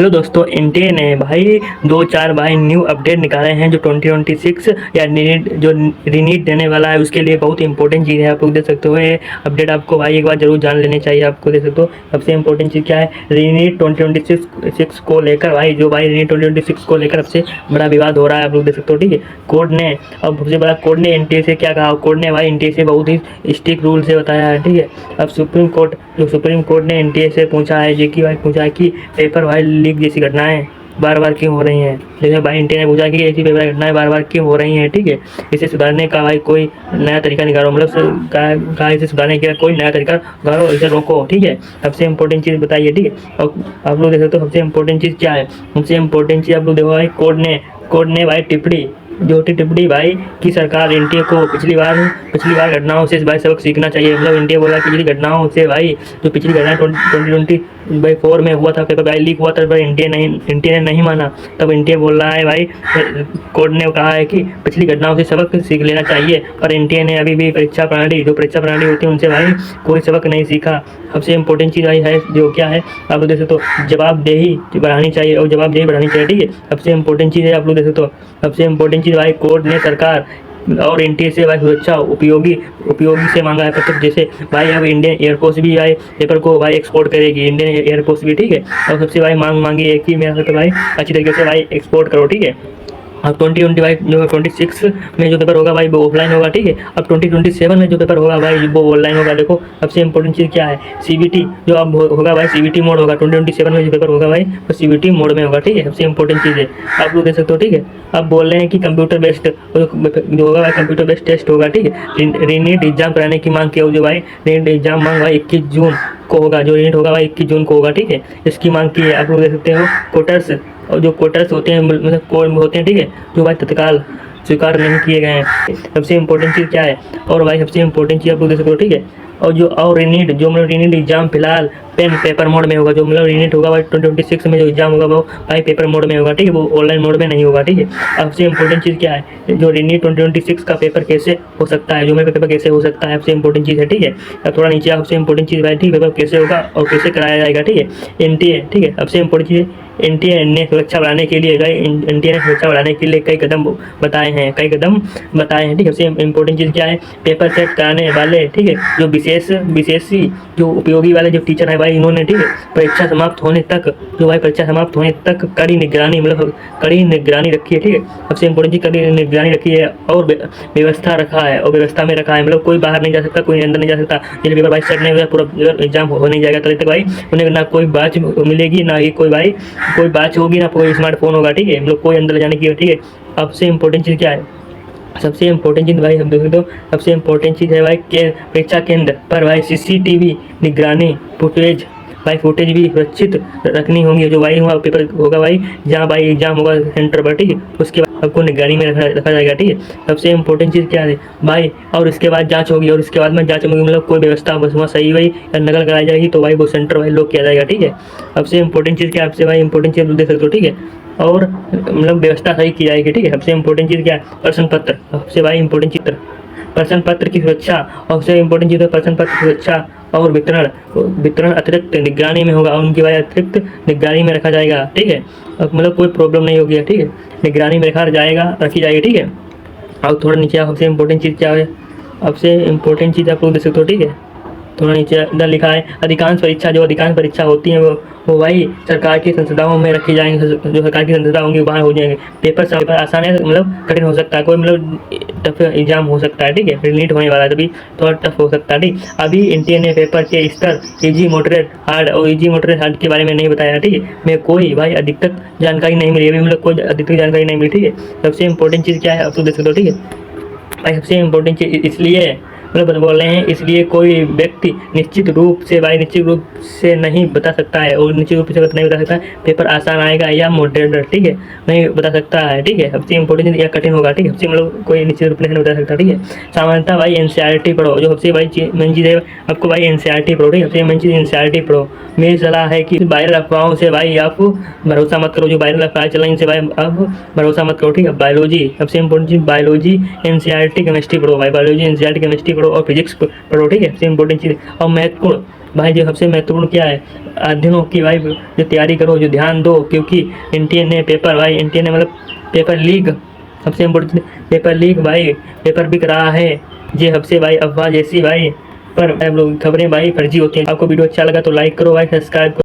Hello दोस्तों, NTA ने भाई दो चार भाई न्यू अपडेट निकाले हैं जो 2026 या नीट जो रीनीट देने वाला है उसके लिए बहुत इंपॉर्टेंट चीज़ है। आप लोग देख सकते हो ये अपडेट आपको भाई एक बार जरूर जान लेनी चाहिए। आपको देख सकते हो सबसे इंपॉर्टेंट चीज़ क्या है, रीनीट 2026 को लेकर भाई जो भाई रीनीट 2026 को लेकर सबसे बड़ा विवाद हो रहा है। आप लोग देख सकते हो, ठीक है। कोर्ट ने अब सबसे बड़ा कोर्ट ने एनटीए से क्या कहा, कोर्ट ने भाई एनटीए से बहुत ही स्ट्रिक्ट रूल से बताया है, ठीक है। अब सुप्रीम कोर्ट ने एनटीए से पूछा है कि पेपर भाई लीक जैसी घटनाएं बार बार क्यों हो रही हैं। जैसे भाई एनटीए ने पूछा कि ऐसी पेपर घटनाएं बार बार क्यों हो रही हैं, ठीक है। इसे सुधारने का भाई कोई नया तरीका निकालो, मतलब कहा इसे सुधारने का कोई नया तरीका निकालो, इसे रोको, ठीक है। सबसे इंपॉर्टेंट चीज़ बताइए, ठीक है। और आप लोग देख सकते हो सबसे इंपॉर्टेंट चीज़ क्या है। सबसे इंपॉर्टेंट चीज़ आप लोग देखो भाई, कोर्ट ने भाई टिप्पणी भाई कि सरकार एनटीए को पिछली बार घटनाओं से भाई सबक सीखना चाहिए। मतलब एनटीए बोला कि पिछली घटनाओं से भाई जो पिछली घटना 2024 में हुआ था, पेपर भाई लीक हुआ था, पर एनटीए ने नहीं माना। तब एनटीए बोल रहा है भाई, कोर्ट ने कहा है कि पिछली घटनाओं से सबक सीख लेना चाहिए, पर एनटीए ने अभी भी परीक्षा प्रणाली होती है उनसे भाई कोई सबक नहीं सीखा। सबसे इंपॉर्टेंट चीज़ भाई है जो क्या है, आप लोग देख सकते हो जवाबदेही बढ़ानी चाहिए, ठीक है। सबसे इंपॉर्टेंट चीज़ है, आप लोग देख सकते हो सबसे इंपॉर्टेंट चीज़ भाई, कोर्ट ने सरकार और एनटीए से भाई सुरक्षा उपयोगी से मांगा है पत्र। जैसे भाई अब इंडियन एयरफोर्स भी भाई पेपर को भाई एक्सपोर्ट करेगी, इंडियन एयरफोर्स भी, ठीक है। और सबसे भाई मांगी है कि मेरा तो भाई अच्छी तरीके से भाई एक्सपोर्ट करो, ठीक है। अब 2026 में जो पेपर होगा भाई वो ऑफलाइन होगा, ठीक है। अब 2027 में जो पेपर होगा भाई वो ऑनलाइन होगा। देखो सबसे इंपॉर्टेंट चीज़ क्या है, सीबीटी जो अब होगा भाई सीबीटी मोड होगा। 2027 में जो पेपर होगा भाई वो सीबीटी मोड में होगा, ठीक है। सबसे इंपॉर्टेंट चीज़ है, आप लोग देख सकते हो, ठीक है। अब बोल रहे हैं कि कंप्यूटर बेस्ड जो होगा भाई कंप्यूटर बेस्ड टेस्ट होगा, ठीक है। रीनीट एग्जाम कराने की मांग की, जो भाई रीनीट एग्जाम मांग भाई 21 जून को होगा, जो रीनीट होगा भाई 21 जून को होगा, ठीक है। इसकी मांग की है, आप लोग देख सकते हो। कोटर्स और जो कोटर्स होते हैं, मतलब कोड होते हैं, ठीक है, जो भाई तत्काल स्वीकार नहीं किए गए हैं। सबसे इंपॉर्टेंट चीज़ क्या है, और भाई सबसे इंपॉर्टेंट चीज़ आप लोग देख सकते हो, ठीक है। और रीनीट एग्जाम फिलहाल पेन पेपर मोड में होगा। जो मतलब रीनीट होगा भाई 2026 में जो एग्जाम होगा वो भाई पेपर मोड में होगा, ठीक है। वो ऑनलाइन मोड में नहीं होगा, ठीक है। सबसे इंपॉर्टेंट चीज़ क्या है, जो रीनीट 2026 का पेपर कैसे हो सकता है, जो मेरा पेपर कैसे हो सकता है, सबसे इंपॉर्टेंट चीज़ है, ठीक है। अब थोड़ा नीचे सबसे इंपॉर्टेंट चीज़ भाई, ठीक है, पेपर कैसे होगा और कैसे कराया जाएगा, ठीक है। एनटीए, ठीक है। सबसे इंपॉर्टेंट चीज़ एनटीए ने सुरक्षा बढ़ाने के लिए कई कदम बताए हैं, ठीक है। सबसे इंपॉर्टेंट चीज़ क्या है, पेपर सेट कराने वाले, ठीक है, जो विशेषी जो उपयोगी वाले जो टीचर है भाई, इन्होंने, ठीक है, परीक्षा समाप्त होने तक कड़ी निगरानी रखी है, ठीक है। सबसे इंपॉर्टेंट चीज़ कड़ी निगरानी रखी है और व्यवस्था में रखा है। मतलब कोई बाहर नहीं जा सकता, कोई अंदर नहीं जा सकता। जब पेपर भाई सेट नहीं होगा, पूरा एग्जाम हो नहीं जाएगा, तब तक भाई उन्हें ना कोई बैच मिलेगी, ना ही कोई बैच होगी, ना कोई स्मार्टफोन होगा, ठीक है। मतलब कोई अंदर जाने की, ठीक है। सबसे इंपॉर्टेंट चीज़ क्या है, सबसे इंपॉर्टेंट चीज़ भाई हम देख दो, सबसे इंपॉर्टेंट चीज़ है भाई के परीक्षा केंद्र पर भाई सीसीटीवी निगरानी फुटेज भी सुरक्षित रखनी होंगी। जो भाई वहाँ पेपर होगा भाई, जहाँ भाई एग्जाम होगा सेंटर पर, ठीक है, उसके बाद आपको निगरानी में रखा जाएगा, ठीक है। सबसे इंपॉर्टेंट चीज़ क्या है भाई, और इसके बाद जांच होगी, मतलब कोई व्यवस्था बस वहाँ सही भाई नकल कराई जाएगी तो भाई वो सेंटर भाई लॉक किया जाएगा, ठीक है। सबसे इंपॉर्टेंट चीज़ क्या है, आपसे भाई इंपॉर्टेंट चीज़ देख सकते हो, ठीक है। और मतलब व्यवस्था सही की जाएगी, ठीक है। सबसे इंपॉर्टेंट चीज़ क्या है, प्रश्न पत्र, सबसे भाई इंपॉर्टेंट चीज़ प्रश्न पत्र की सुरक्षा, और सबसे इंपॉर्टेंट चीज़ है प्रश्न पत्र की सुरक्षा और वितरण अतिरिक्त निगरानी में होगा, और उनकी भाई अतिरिक्त निगरानी में रखा जाएगा, ठीक है। मतलब कोई प्रॉब्लम नहीं होगी, ठीक है, निगरानी में रखी जाएगी, ठीक है। और थोड़ा नीचे सबसे इंपॉर्टेंट चीज़ क्या है, सबसे इंपॉर्टेंट चीज़ आप लोग देख सकते हो, ठीक है। थोड़ा नीचे इधर लिखा है, अधिकांश परीक्षा होती हैं वो भाई सरकार की संस्थाओं में रखी जाएंगी, जो सरकार की संस्था होंगी वहाँ हो जाएंगे। पेपर आसान है, मतलब कठिन हो सकता है, कोई मतलब टफ एग्जाम हो सकता है, ठीक है। रीनीट होने वाला है तभी थोड़ा टफ हो सकता है, ठीक। अभी एनटीए ने पेपर के स्तर इजी मॉडरेट हार्ड के बारे में नहीं बताया, ठीक है। मैं कोई भाई अधिकतर जानकारी नहीं मिली अभी, मतलब कोई अधिकतर जानकारी नहीं मिली, ठीक है। सबसे इंपॉर्टेंट चीज़ क्या है आप लोग देख सकते हो, ठीक है भाई। सबसे इंपॉर्टेंट चीज़ इसलिए मतलब बोल रहे हैं, इसलिए कोई व्यक्ति निश्चित रूप से नहीं बता सकता है, और निश्चित रूप से नहीं बता सकता है पेपर आसान आएगा या मॉडरेट, ठीक है, नहीं बता सकता है, ठीक है। सबसे इंपॉर्टेंट या कठिन होगा, ठीक है। सबसे मतलब कोई निश्चित रूप से नहीं बता सकता, ठीक है। सामान्यतः भाई एनसीईआरटी पढ़ो, जो सबसे भाई मेन चीज़ है आपको भाई एनसीईआरटी पढ़ो, ठीक है। सबसे मेन चीज़ एनसीईआरटी पढ़ो। मेरी सलाह है कि वायरल अफवाहों से भाई आप भरोसा मत करो, जो वायरल अफवाह चल रही इनसे भाई आप भरोसा मत करो, ठीक है। बायोलॉजी, सबसे इंपॉर्टेंट चीज़ बायोलॉजी एनसीईआरटी केमिस्ट्री पढ़ो भाई, बायोलॉजी एनसीईआरटी केमिस्ट्री करो और फिजिक्स पढ़ो, ठीक है, सबसे इंपॉर्टेंट चीज़। और महत्वपूर्ण भाई, जो सबसे महत्वपूर्ण क्या है, अध्ययनों की भाई जो तैयारी करो, जो ध्यान दो, क्योंकि एनटीए ने पेपर भाई, एनटीए ने मतलब पेपर लीक, सबसे इम्पोर्टेंट पेपर लीक भाई, पेपर बिक रहा है, ये सबसे भाई अफवाह जैसी भाई पर खबरें भाई फर्जी होती हैं। आपको वीडियो अच्छा लगा तो लाइक करो भाई, सब्सक्राइब करो।